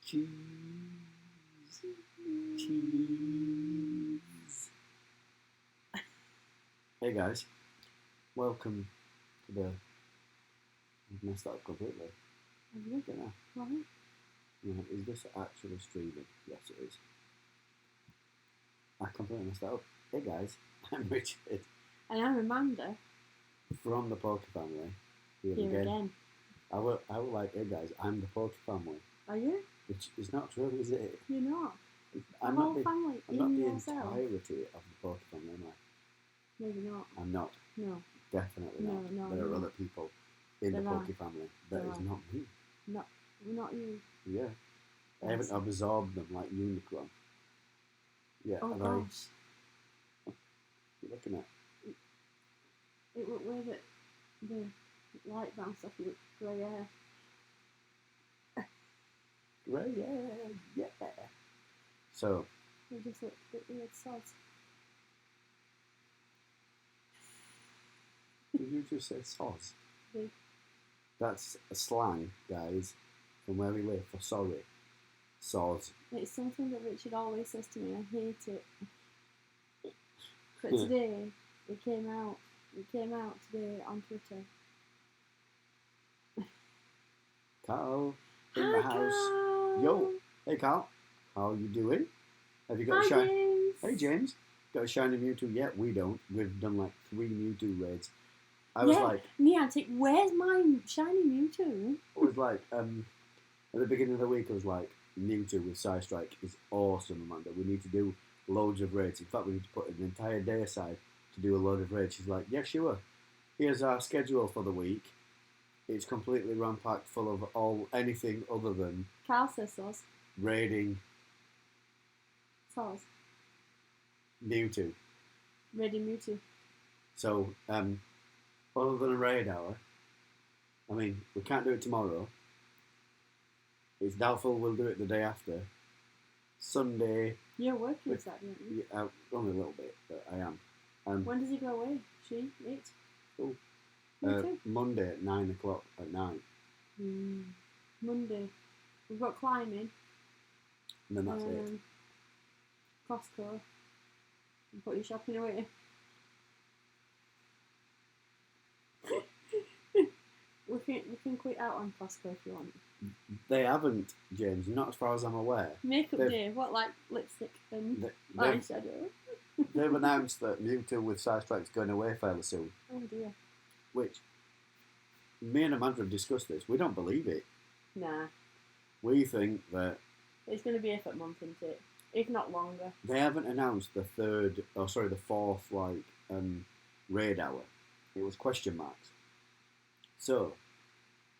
Cheese. Cheese. Hey guys, welcome to the... I've messed that up completely. Have you? Don't know. Right. Yeah, is this actually streaming? Yes, it is. I completely messed that up. Hey guys, I'm Richard. And I'm Amanda. From the Poke family. Here again. I will like, hey guys, I'm the Poke family. Are you? Which is not true, is it? You're not. I'm the not whole the, family I'm in not the yourself. entirety of the Poke family, am I? Maybe not. I'm not. No. Definitely not. No, there are no. other people in the Poke family. That There is are. not me. Not you. Yeah. I haven't absorbed them like Unicron. Yeah. Oh and gosh. You're looking at. It looked weird that the light bounced off your grey hair. Right, yeah. So. It just looked a bit weird, sods. Did you just say soz? Yeah. That's a slang, guys, from where we live for sorry. Soz. It's something that Richard always says to me. I hate it. But today, it came out today on Twitter. Carl in Hi, the house. Carl. Yo, hey Carl, how are you doing? Have you got Hi, a James. Hey James, got a shiny Mewtwo yet? We don't. We've done like 3 Mewtwo raids. I was like, Niantic, where's my shiny Mewtwo? I was like, at the beginning of the week, I was like, Mewtwo with Psystrike is awesome, Amanda. We need to do loads of raids. In fact, we need to put an entire day aside to do a load of raids. She's like, yeah, sure. Here's our schedule for the week. It's completely rampacked full of anything other than Carl says sauce. raiding Sauce. Mewtwo. Raiding Mewtwo. So, other than a raid hour, I mean, we can't do it tomorrow. It's doubtful we'll do it the day after. Sunday. You're working Saturday, aren't you? Yeah, only a little bit, but I am. When does he go away? She? It? Oh. Me too. Monday at 9 o'clock at night. Monday. We've got climbing. And then that's it. Costco. And put your shopping away. we can quit out on Costco if you want. They haven't, James, not as far as I'm aware. Makeup day, what, like lipstick and eyeshadow? They've announced that Mewtwo with Psystrike's going away fairly soon. Oh dear. Which, me and Amanda have discussed this. We don't believe it. Nah. We think that... It's going to be a foot month, isn't it? If not longer. They haven't announced the fourth, raid hour. It was question marks. So,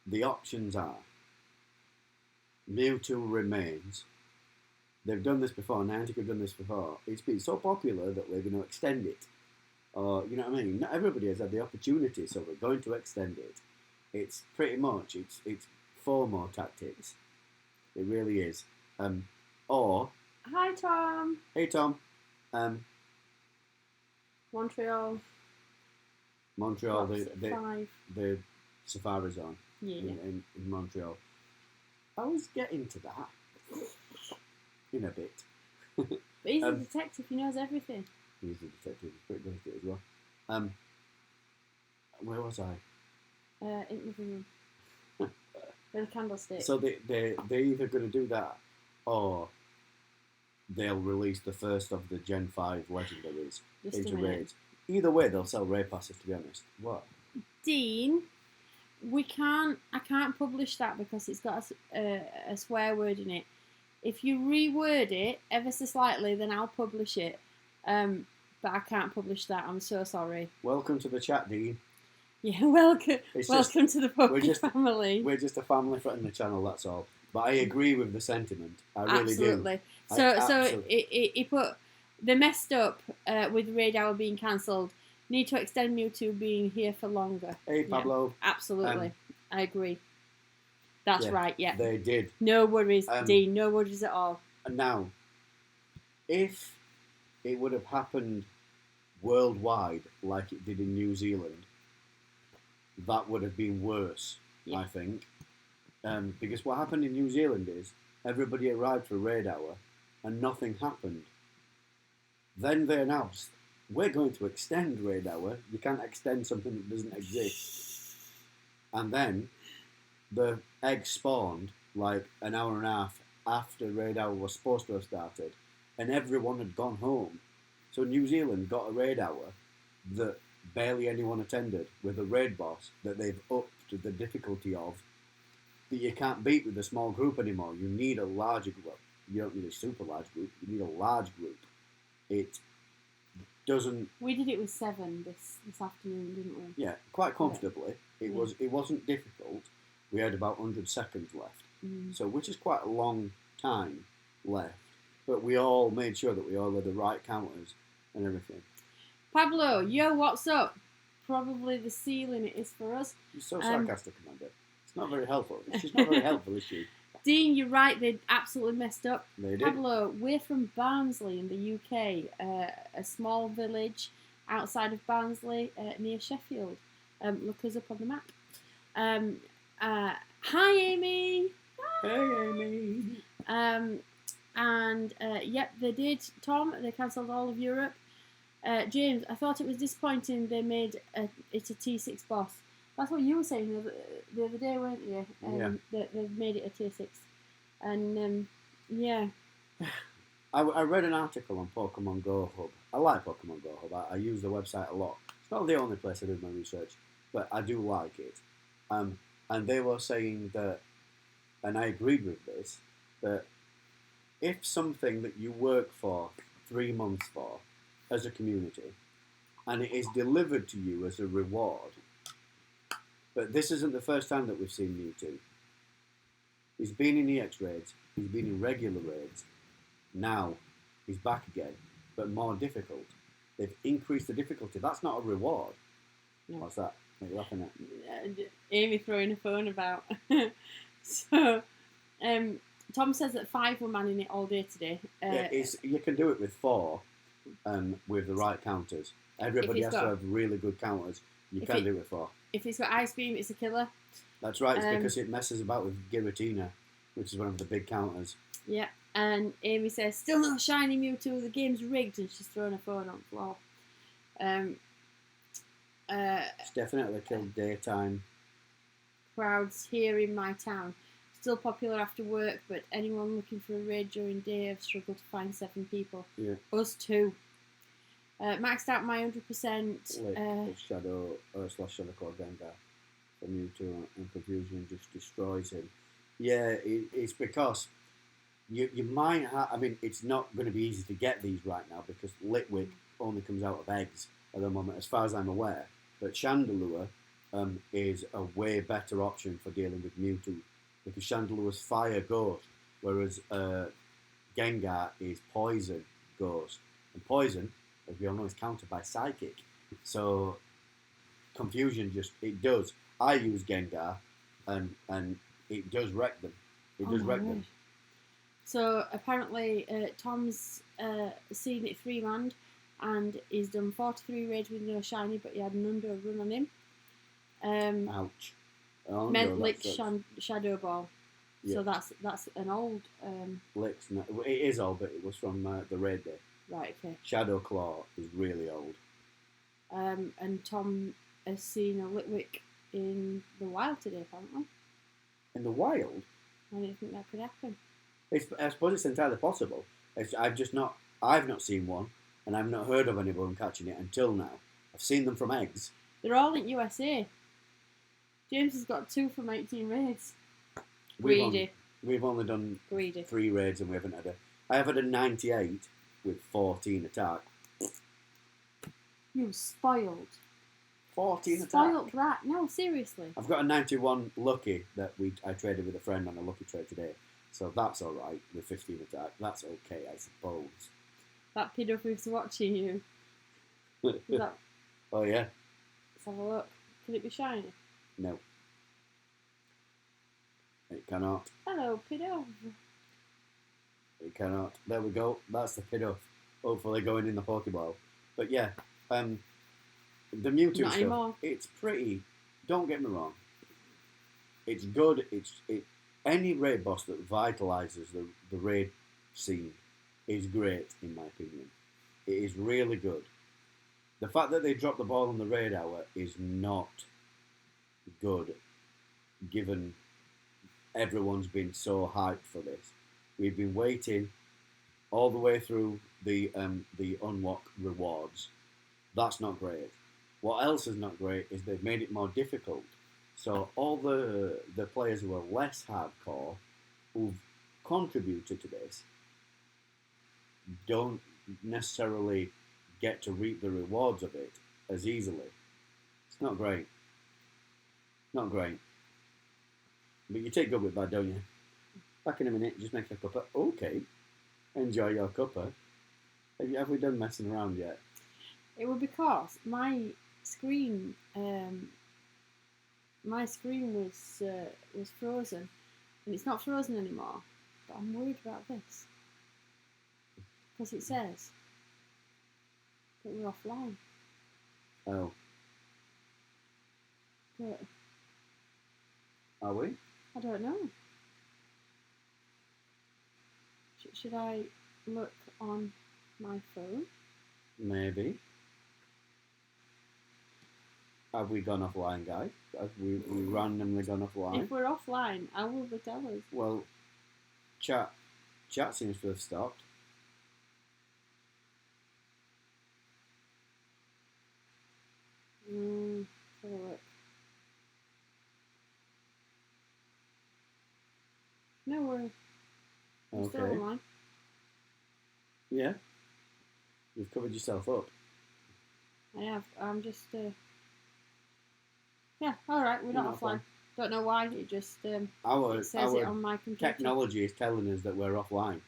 the options are Mewtwo remains. They've done this before, Niantic have done this before. It's been so popular that we're going to extend it. Or, you know what I mean? Not everybody has had the opportunity, so we're going to extend it. It's pretty much, it's FOMO tactics. It really is. Or... Hi, Tom. Hey, Tom. Montreal, the Safari Zone in Montreal. I was getting to that in a bit. But he's a detective, he knows everything. He's a detective, he's pretty good at it as well. Where was I? In the living room. With a candlestick. So they're either going to do that, or they'll release the first of the Gen 5 legendaries into raids. Either way, they'll sell raid passes, to be honest. What? Dean, I can't publish that because it's got a swear word in it. If you reword it ever so slightly, then I'll publish it. But I can't publish that. I'm so sorry. Welcome to the chat, Dean. Yeah, welcome to the Poke family. We're just a family friendly channel, that's all. But I agree with the sentiment. I really do. So he put, they messed up with Raid Hour being cancelled. Need to extend Mewtwo being here for longer. Hey, Pablo. Yeah, absolutely. I agree. That's right, yeah. They did. No worries, Dean. No worries at all. Now, if it would have happened worldwide like it did in New Zealand, that would have been worse, I think. Because what happened in New Zealand is everybody arrived for raid hour, and nothing happened. Then they announced, we're going to extend raid hour. You can't extend something that doesn't exist. And then the eggs spawned like an hour and a half after raid hour was supposed to have started, and everyone had gone home. So New Zealand got a raid hour that barely anyone attended, with a raid boss that they've upped the difficulty of, that you can't beat with a small group anymore. You need a larger group. You don't need a super large group. You need a large group. It doesn't. We did it with 7 this afternoon, didn't we? Yeah, quite comfortably. It wasn't difficult. We had about 100 seconds left, so which is quite a long time left. But we all made sure that we all had the right counters and everything. Pablo, yo, what's up? Probably the ceiling it is for us. You're so sarcastic, Amanda. It's not very helpful. She's not very helpful, is she? Dean, you're right. They absolutely messed up. They did. Pablo, we're from Barnsley in the UK, a small village outside of Barnsley near Sheffield. Look us up on the map. Hi, Amy. Hey, Amy. Yep, they did. Tom, they cancelled all of Europe. James, I thought it was disappointing they made it a T6 boss. That's what you were saying the other day, weren't you? Yeah. That they've made it a tier 6. And, yeah. I read an article on Pokemon Go Hub. I like Pokemon Go Hub. I use the website a lot. It's not the only place I do my research, but I do like it. And they were saying that, and I agreed with this, that if something that you work for 3 months for as a community, and it is delivered to you as a reward, but this isn't the first time that we've seen Mewtwo. He's been in EX raids, he's been in regular raids, now he's back again, but more difficult. They've increased the difficulty. That's not a reward. No. What's that? What are you laughing at? Amy throwing a phone about. So, Tom says that 5 were manning it all day today. You can do it with 4 with the right counters. Everybody has to have really good counters. You can do it with 4. If it's got Ice Beam, it's a killer. That's right, it's because it messes about with Giratina, which is one of the big counters. Yeah, and Amy says, still no shiny Mewtwo, the game's rigged, and she's throwing her phone on the floor. It's definitely killed daytime. Crowds here in my town. Still popular after work, but anyone looking for a raid during day have struggled to find 7 people. Yeah. Us too. Maxed out my 100%. Shadow Shadow Core Gengar from Mewtwo, and Confusion just destroys him. Yeah, it's because you might have. I mean, it's not going to be easy to get these right now because Litwick only comes out of eggs at the moment, as far as I'm aware. But Chandelure is a way better option for dealing with Mewtwo because Chandelure's Fire Ghost, whereas Gengar is Poison Ghost, and Poison, as we all know, is countered by Psychic. So Confusion it does. I use Gengar, and it does wreck them. It does wreck them. So apparently Tom's seen it 3-manned, and he's done 43 raids with no shiny, but he had an under run on him. Ouch. Lick Shadow Ball. Yep. So that's an old. Lick's it is old, but it was from the raid day. Right. Okay. Shadow Claw is really old. And Tom has seen a Litwick in the wild today, apparently. In the wild? I didn't think that could happen. I suppose it's entirely possible. I've not seen one, and I've not heard of anyone catching it until now. I've seen them from eggs. They're all in USA. James has got 2 from 18 raids. Greedy. We've only done Greedy. 3 raids, and we haven't had I have had a 98 with 14 attack. You spoiled. 14 attack. Spoiled rat. No, seriously. I've got a 91 lucky that I traded with a friend on a lucky trade today. So that's alright with 15 attack. That's okay, I suppose. That pedo who's watching you. Oh, yeah. Let's have a look. Can it be shiny? No. It cannot. Hello, pedo. It cannot. There we go. That's the pedo. Hopefully going in the Pokeball. But yeah, the Mewtwo Not stuff, anymore. it's pretty. Don't get me wrong. It's good. any raid boss that vitalises the raid scene is great, in my opinion. It is really good. The fact that they dropped the ball on the raid hour is not good, given everyone's been so hyped for this. We've been waiting all the way through the unlock rewards. That's not great. What else is not great is they've made it more difficult. So all the players who are less hardcore, who've contributed to this, don't necessarily get to reap the rewards of it as easily. It's not great. Not great. But you take good with bad, don't you? Back in a minute, just make a cuppa. Okay. Enjoy your cuppa. Have we done messing around yet? It was because my screen was frozen, and it's not frozen anymore. But I'm worried about this because it says that we're offline. Oh. But Are we? I don't know. Should I look on my phone? Maybe. Have we gone offline, guys? Have we randomly gone offline? If we're offline, how will they tell us? Well, chat seems to have stopped. Have a look. No, we're still Okay. online. Yeah. You've covered yourself up. I have. I'm just. Yeah. All right. We're not offline. Don't know why. It just Our it says it on my computer. technology is telling us that we're offline.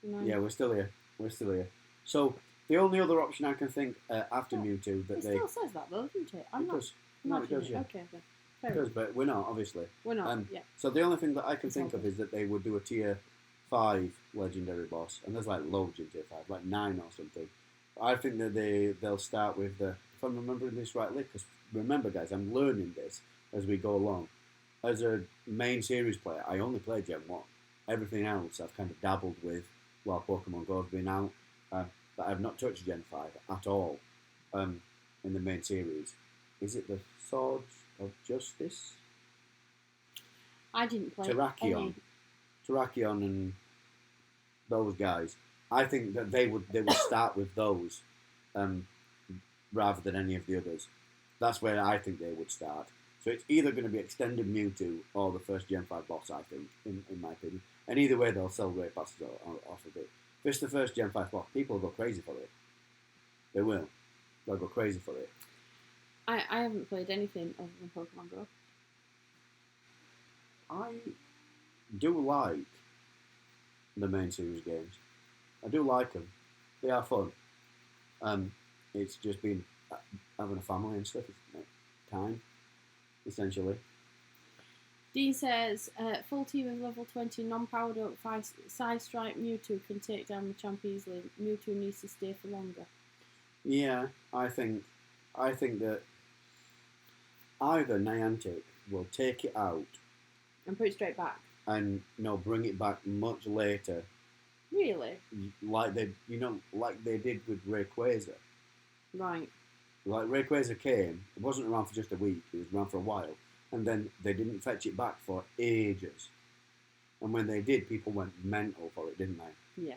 No. Yeah, we're still here. We're still here. So the only other option I can think after Mewtwo that It they still says that though, doesn't it? I'm it not. does. No, it does. Yeah. Okay. Then. It does, but we're not obviously. We're not. Yeah. So the only thing that I can It's think all of is that they would do a tier 5 legendary boss, and there's like loads in tier 5, like 9 or something. I think that they'll start with the. If I'm remembering this rightly, because remember, guys, I'm learning this as we go along. As a main series player, I only play Gen 1. Everything else I've kind of dabbled with while Pokemon Go's been out, but I've not touched Gen 5 at all in the main series. Is it the Swords of Justice? I didn't play Terrakion. Terrakion and those guys. I think that they would start with those rather than any of the others. That's where I think they would start. So it's either going to be Extended Mewtwo or the first Gen 5 boss, I think, in my opinion. And either way, they'll sell great passes off of it. If it's the first Gen 5 boss, people will go crazy for it. They will. They'll go crazy for it. I haven't played anything other than Pokemon Go. I do like the main series games. I do like them. They are fun. It's just been having a family and stuff. It's time, essentially. Dean says, full team of level 20 non-powered up side strike Mewtwo can take down the champ easily. Mewtwo needs to stay for longer. Yeah, I think that either Niantic will take it out And put it straight back. and bring it back much later, Really? like they did with Rayquaza. Right. Like Rayquaza came, it wasn't around for just a week. It was around for a while, and then they didn't fetch it back for ages. And when they did, people went mental for it, didn't they? Yeah.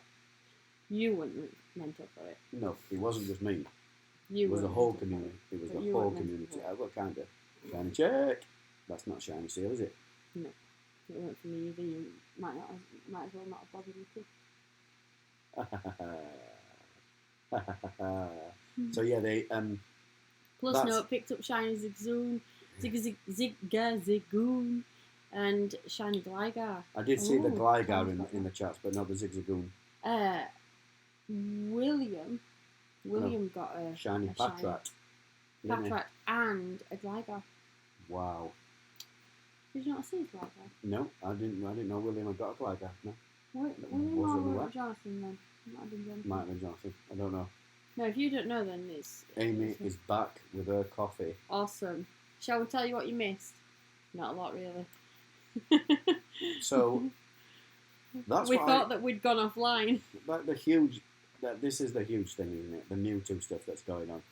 You went mental for it. No, it wasn't just me. You It was the went whole mental for community. It was But the you whole weren't mental community. for it. I got kind of shiny check. That's not shiny seal, is it? No. It weren't for me either. You might as well not have bothered with it. So yeah, they Plus that's- note picked up shiny Zigzagoon and shiny Gligar. I did see the Ooh, Gligar sounds in like the chats, but not the Zigzagoon. William got a Shiny Patrat. didn't he? Patrat and a Gligar. Wow. Did you not see Gligar? No, I didn't know William had got a Gligar. No, William Was it or what? Jonathan then? Might have been Jonathan. might have been Jonathan. I don't know. No, if you don't know, then it's Amy is back with her coffee. awesome. Shall we tell you what you missed? Not a lot, really. So that's we what thought that we'd gone offline. This is the huge thing, isn't it? The Mewtwo stuff that's going on.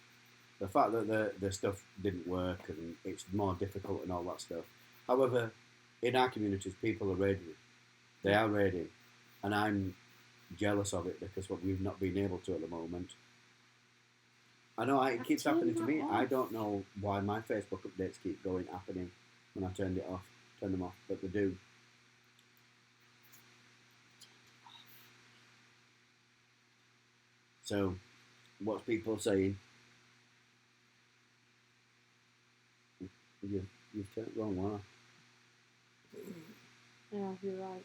The fact that the stuff didn't work and it's more difficult and all that stuff. However, in our communities, people are raiding. They are raiding, and I'm jealous of it because we've not been able to at the moment. I know it keeps happening to me. I don't know why my Facebook updates keep happening when I turn them off, but they do. So, what's people saying? You've turned it wrong one off. Yeah, you're right.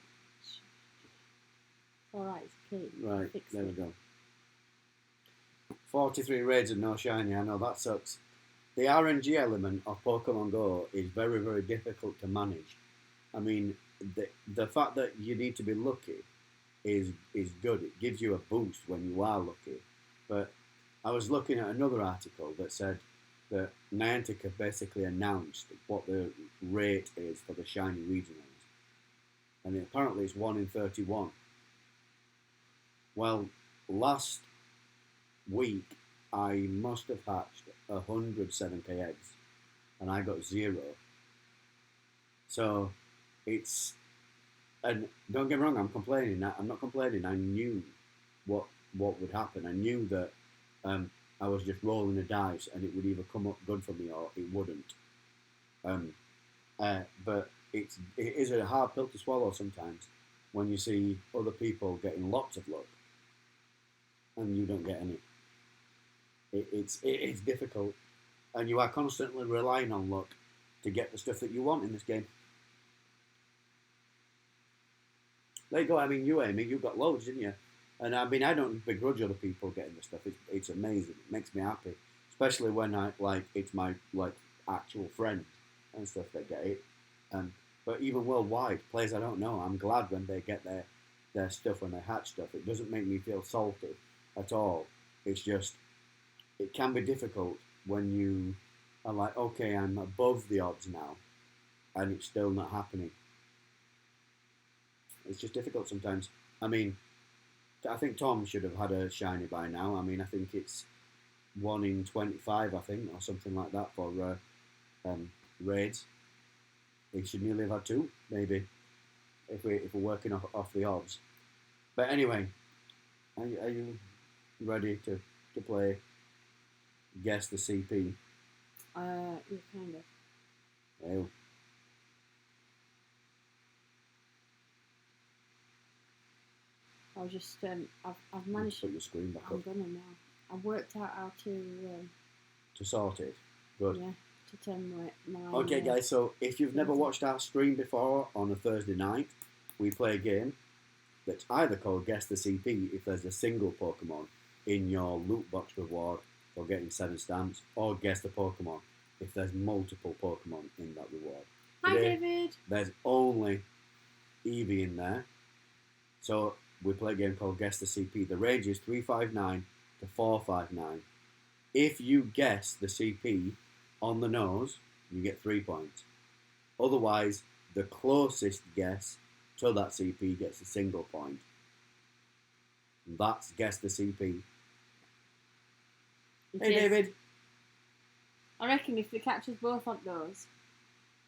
Alright, it's okay. Right, there we go. 43 raids and no shiny. I know that sucks. The RNG element of Pokemon Go is very, very difficult to manage. I mean, the fact that you need to be lucky is good. It gives you a boost when you are lucky. But I was looking at another article that said that Niantic have basically announced what the rate is for the shiny regionals. And apparently it's 1 in 31. Well, last week I must have hatched 100 7K eggs and I got 0. So it's, and don't get me wrong, I'm complaining. I'm not complaining. I knew what would happen. I knew that I was just rolling the dice and it would either come up good for me or it wouldn't. But it is a hard pill to swallow sometimes when you see other people getting lots of luck and you don't get any. It's difficult, and you are constantly relying on luck to get the stuff that you want in this game. There you go. I mean, Amy, you got loads, didn't you? And I mean, I don't begrudge other people getting the stuff. It's amazing. It makes me happy, especially when it's my actual friend and stuff that get it. But even worldwide, players I don't know, I'm glad when they get their stuff, when they hatch stuff. It doesn't make me feel salty at all. It's just, it can be difficult when you are like, okay, I'm above the odds now, and it's still not happening. It's just difficult sometimes. I mean, I think Tom should have had a shiny by now. I mean, I think it's 1 in 25, I think, or something like that for raids. He should nearly have had 2, maybe, if we're working off the odds. But anyway, are you ready to play Guess the CP? Yeah, kind of. Oh. I was just I've managed to put your screen back I'm up. gonna now. I've worked out how to sort it. Good. Yeah, to turn my Okay, guys. So if you've never watched our stream before on a Thursday night, we play a game that's either called Guess the CP if there's a single Pokemon in your loot box reward for getting 7 stamps, or Guess the Pokemon if there's multiple Pokemon in that reward. Hi, Today, David. There's only Eevee in there. So we play a game called Guess the CP. The range is 359 to 459. If you guess the CP on the nose, you get 3 points. Otherwise, the closest guess to that CP gets a single point. That's Guess the CP. Hey, David. I reckon if they catch us both on those,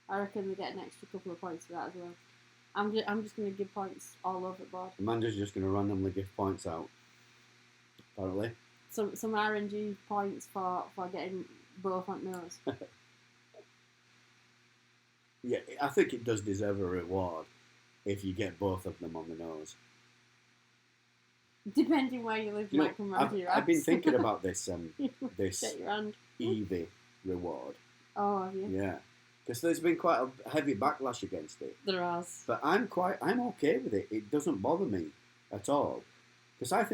I reckon they get an extra couple of points for that as well. I'm just going to give points all over the board. Amanda's just going to randomly give points out, apparently. Some RNG points for getting both on those. Yeah, I think it does deserve a reward if you get both of them on the nose. Depending where you live, you might come around to your I've been thinking about this this Eevee reward. Oh, have you? Yeah, because there's been quite a heavy backlash against it. There has. But I'm okay with it. It doesn't bother me at all. Because I've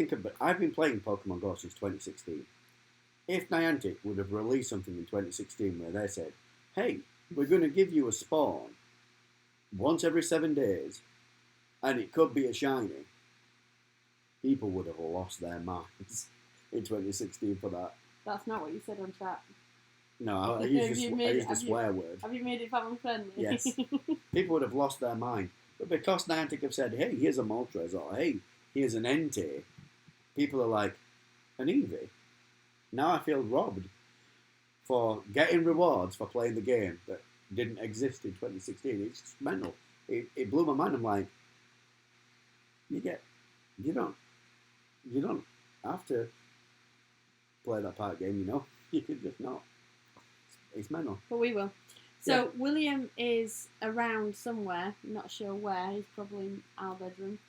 been playing Pokemon Go since 2016. If Niantic would have released something in 2016 where they said, hey, we're going to give you a spawn once every 7 days, and it could be a shiny, people would have lost their minds in 2016 for that. That's not what you said on chat. No, I Have use you a made it- have you- swear word. Have you made it family friendly? Yes. People would have lost their mind. But because Niantic have said, hey, here's a Moltres, or hey, here's an Entei, people are like, an Eevee? Now I feel robbed for getting rewards for playing the game that didn't exist in 2016. It's just mental. It blew my mind. I'm like, you don't have to play that part game, you know? You could just not. It's mental. But we will. So William is around somewhere, not sure where. He's probably in our bedroom,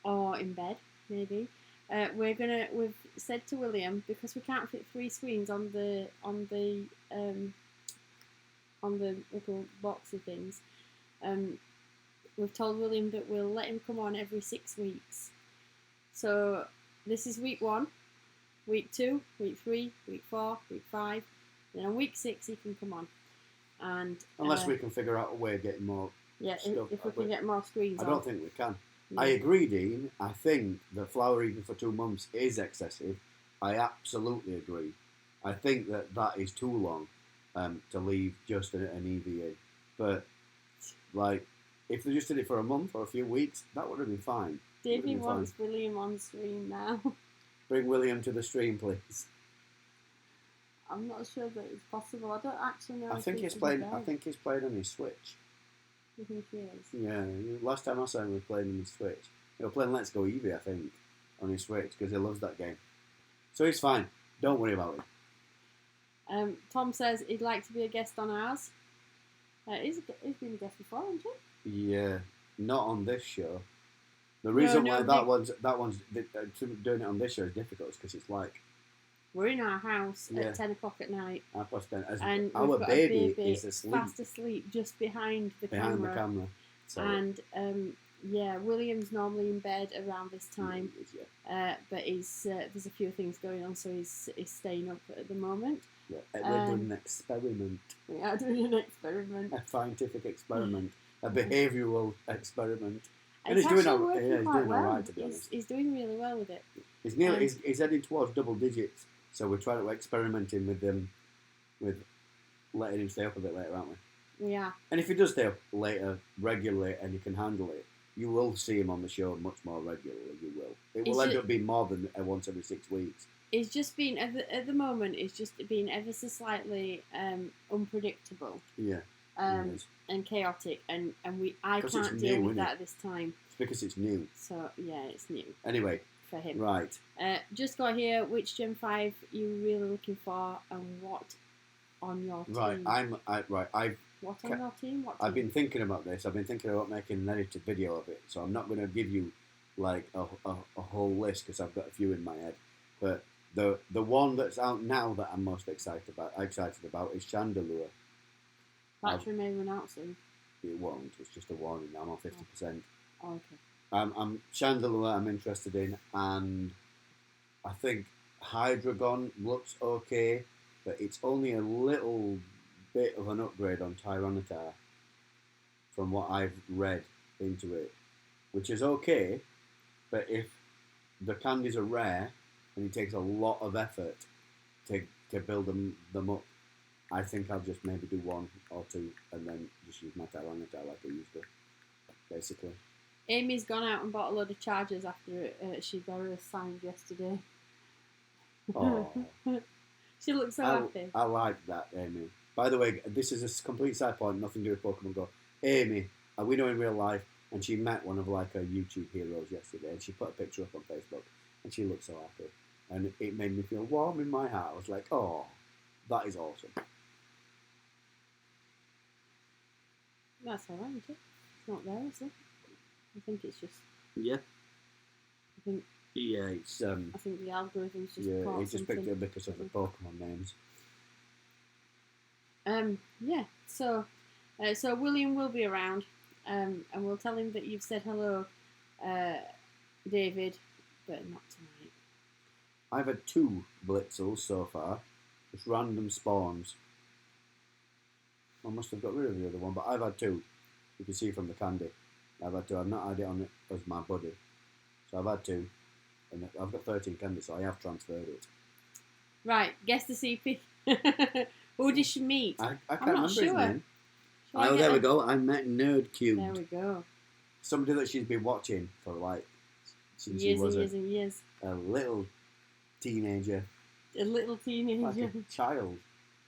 or in bed, maybe. We've said to William, because we can't fit 3 screens on the little boxy things. We've told William that we'll let him come on every 6 weeks. So this is week 1, week 2, week 3, week 4, week 5. Then on week 6 he can come on. And unless we can figure out a way of getting more. Yeah, stuff. if we can get more screens. I don't think we can. No. I agree, Dean. I think that Flower Eating for 2 months is excessive. I absolutely agree. I think that is too long to leave just an EVA. But, like, if they just did it for a month or a few weeks, that would have been fine. Davey wants William on stream now. Bring William to the stream, please. I'm not sure that it's possible. I don't actually know. I think he's playing on his Switch. You think he is? Yeah, last time I saw him, he was playing on his Switch. He was playing Let's Go Eevee, I think, on his Switch, because he loves that game. So he's fine. Don't worry about it. Tom says he'd like to be a guest on ours. He's been a guest before, hasn't he? Yeah, not on this show. The reason why that one's doing it on this show is difficult is because it's like we're in our house at 10 o'clock at night. And our baby is asleep. Fast asleep just behind the camera. So. And William's normally in bed around this time. But he's there's a few things going on, so he's staying up at the moment. Yeah, we're doing an experiment. We are doing an experiment. A scientific experiment. A behavioural experiment. And he's doing all right, to be honest. He's doing really well with it. He's heading towards double digits, so we're trying to experiment him with letting him stay up a bit later, aren't we? We are. And if he does stay up later regularly and he can handle it, you will see him on the show much more regularly. You will. It will end up being more than once every 6 weeks. It's just been at the moment. It's just been ever so slightly unpredictable. Yeah. And chaotic, and I can't deal with that at this time. It's because it's new. So yeah, it's new. Anyway, for him. Right. Just got here. Which Gen 5 you really looking for, and what on your team? What on your team? What team? I've been thinking about this. I've been thinking about making an edited video of it. So I'm not going to give you like a whole list because I've got a few in my head. But the one that's out now that I'm most excited about is Chandelure. Battery may run out soon. It won't. It's just a warning. I'm on 50%. Oh, okay. I'm Chandelure I'm interested in, and I think Hydreigon looks okay, but it's only a little bit of an upgrade on Tyranitar from what I've read into it, which is okay, but if the candies are rare and it takes a lot of effort to build them up, I think I'll just maybe do 1 or 2 and then just use my Tyranitar like I used to, basically. Amy's gone out and bought a load of chargers after she got her signed yesterday. Oh. She looks so happy. I like that, Amy. By the way, this is a complete side point, nothing to do with Pokemon Go. Amy, we know in real life, and she met one of like her YouTube heroes yesterday, and she put a picture up on Facebook, and she looked so happy. And it made me feel warm in my heart. I was like, oh, that is awesome. That's alright, isn't it? It's not there, is it? I think it's just... Yeah. I think... Yeah, it's... I think the algorithm's just yeah, caught it's just picked up because of the Pokemon names. Yeah, so William will be around, and we'll tell him that you've said hello, David, but not tonight. I've had 2 Blitzels so far, just random spawns. I must have got rid of the other one, but I've had 2. You can see from the candy. I've had 2. I've not had it on it as my buddy. So I've had 2. And I've got 13 candy, so I have transferred it. Right, guess the CP. Who did she meet? I can't not remember his sure. name. Shall I Oh, get there we a- go. I met Nerd Cube. There we go. Somebody that she's been watching for like since Years she was and years and years. a little teenager, A little teenager. like a child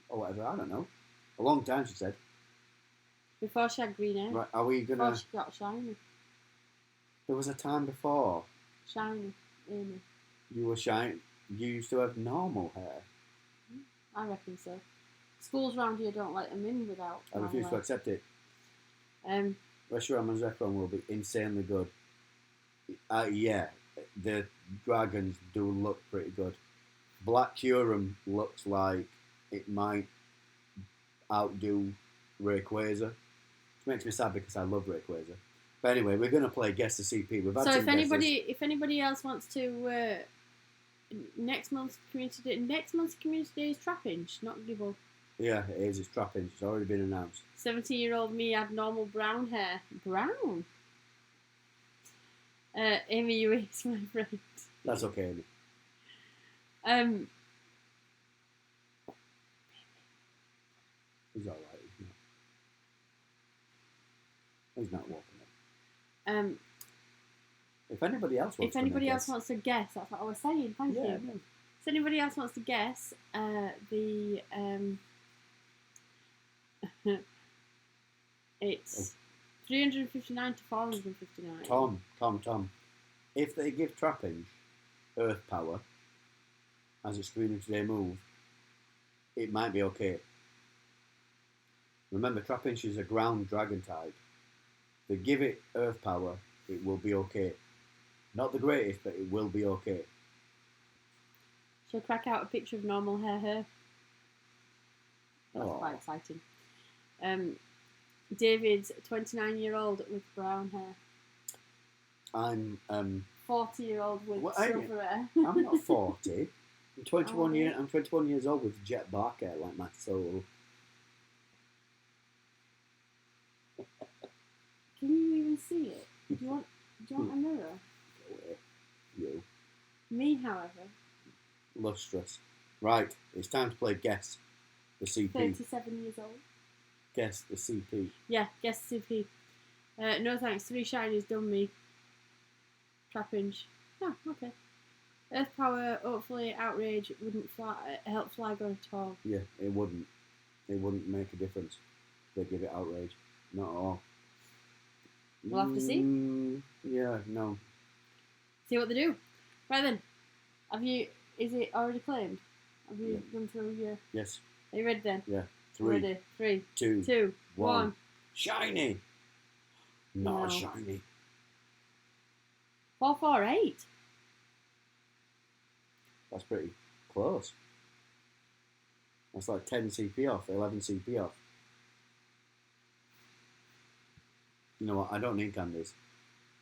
or whatever. I don't know. A long time, she said. Before she had green hair. Right, are we gonna? Before she got shiny. There was a time before Shiny. Amy. you were shy. You used to have normal hair. I reckon so. Schools around here don't let them in without. I refuse to accept it. Restaurant Zekron will be insanely good. Yeah, the dragons do look pretty good. Black Curum looks like it might outdo Rayquaza, which makes me sad because I love Rayquaza. But anyway, we're going to play Guess the CP. We've had So some if anybody else wants to, next month's community day is Trappinch, not Gibble. Yeah, it is. It's Trappinch. It's already been announced. 17-year-old me had normal brown hair. Brown. Amy, you is my friend. That's okay, Amy. He's all right. He's not walking up. If anybody else wants to guess, that's what I was saying. Thank you. Yeah. If anybody else wants to guess, it's 359 to 459. Tom. If they give Trapinch Earth Power as a Screen of Today move, it might be okay. Remember, Trapinch is a ground dragon type. If they give it Earth Power, it will be okay. Not the greatest, but it will be okay. She'll crack out a picture of normal hair. That's quite exciting. David's 29-year-old with brown hair. I'm 40-year-old with silver hair. I'm not 40. I'm 21 I'm 21 years old with jet black hair like my soul. Can you even see it? Do you want a mirror? Go away. You. Me, however. Lustrous. Right, it's time to play Guess the CP. 37 years old. Guess the CP. Yeah, guess the CP. No thanks. 3 shinies done me. Trapinch. Oh, okay. Earth Power, hopefully Outrage wouldn't help Flygon at all. Yeah, it wouldn't. It wouldn't make a difference. They give it Outrage. Not at all. We'll have to see. Yeah, no. See what they do. Right then. Is it already claimed? Have you gone through your... Yes. Are you ready then? Yeah. 3, ready. 3, 2, 1. Shiny! Not No. shiny. 448. That's pretty close. That's like 10 CP off, 11 CP off. You know what? I don't need candies.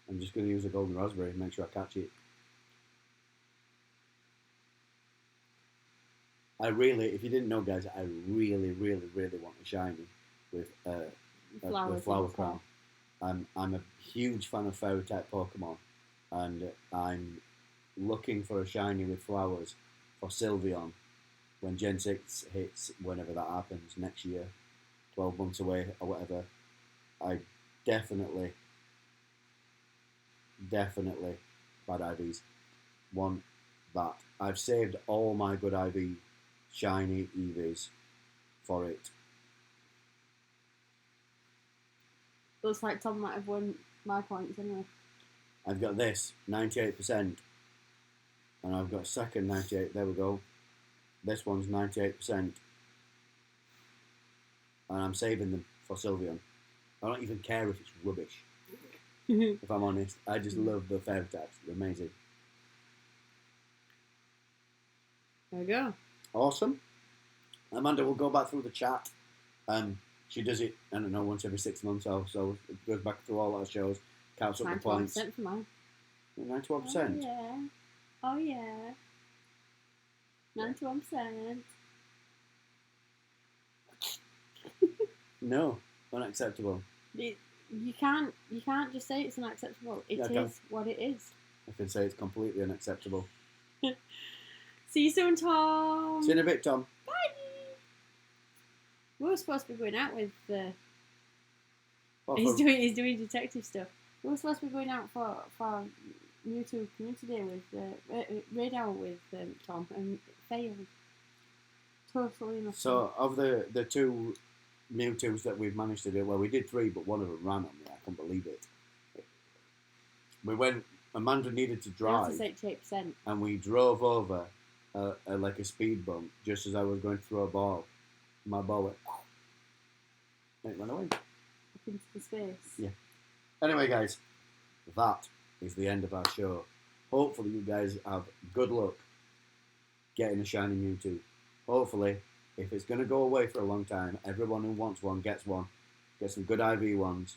I'm just going to use a golden raspberry and make sure I catch it. If you didn't know, guys, I really want a shiny with Flower Crown. I'm a huge fan of fairy type Pokemon, and I'm looking for a shiny with flowers for Sylveon when Gen 6 hits, whenever that happens, next year, 12 months away or whatever. I definitely, bad IVs, want that. I've saved all my good IV shiny EVs for it. Looks like Tom might have won my points anyway. I've got this, 98%. And I've got second 98, there we go. This one's 98%. And I'm saving them for Sylveon. I don't even care if it's rubbish. If I'm honest. I just love the fairy types. They're amazing. There we go. Awesome. Amanda will go back through the chat. She does it, I don't know, once every 6 months or so. It goes back through all our shows, counts up the points. 91% for mine. 91%? Oh yeah. 91%. No, unacceptable. You can't just say it's unacceptable. It is what it is. I can say it's completely unacceptable. See you soon, Tom. See you in a bit, Tom. Bye. We were supposed to be going out with. Well, He's doing detective stuff. We were supposed to be going out for Mewtwo Community Day with Raid Hour with Tom, and it failed. Totally nothing. So of the two Mewtwo's that we've managed to do, well, we did 3, but one of them ran on me. I can't believe it. We went. Amanda needed to drive, 68%, and we drove over like a speed bump just as I was going to throw a ball. My ball went. And it ran away. Up into the space. Yeah. Anyway, guys, that is the end of our show. Hopefully, you guys have good luck getting a shiny Mewtwo. Hopefully, if it's going to go away for a long time, everyone who wants one gets one. Get some good IV ones.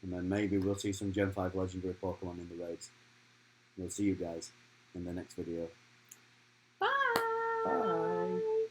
And then maybe we'll see some Gen 5 legendary Pokemon in the raids. We'll see you guys in the next video. Bye. Bye.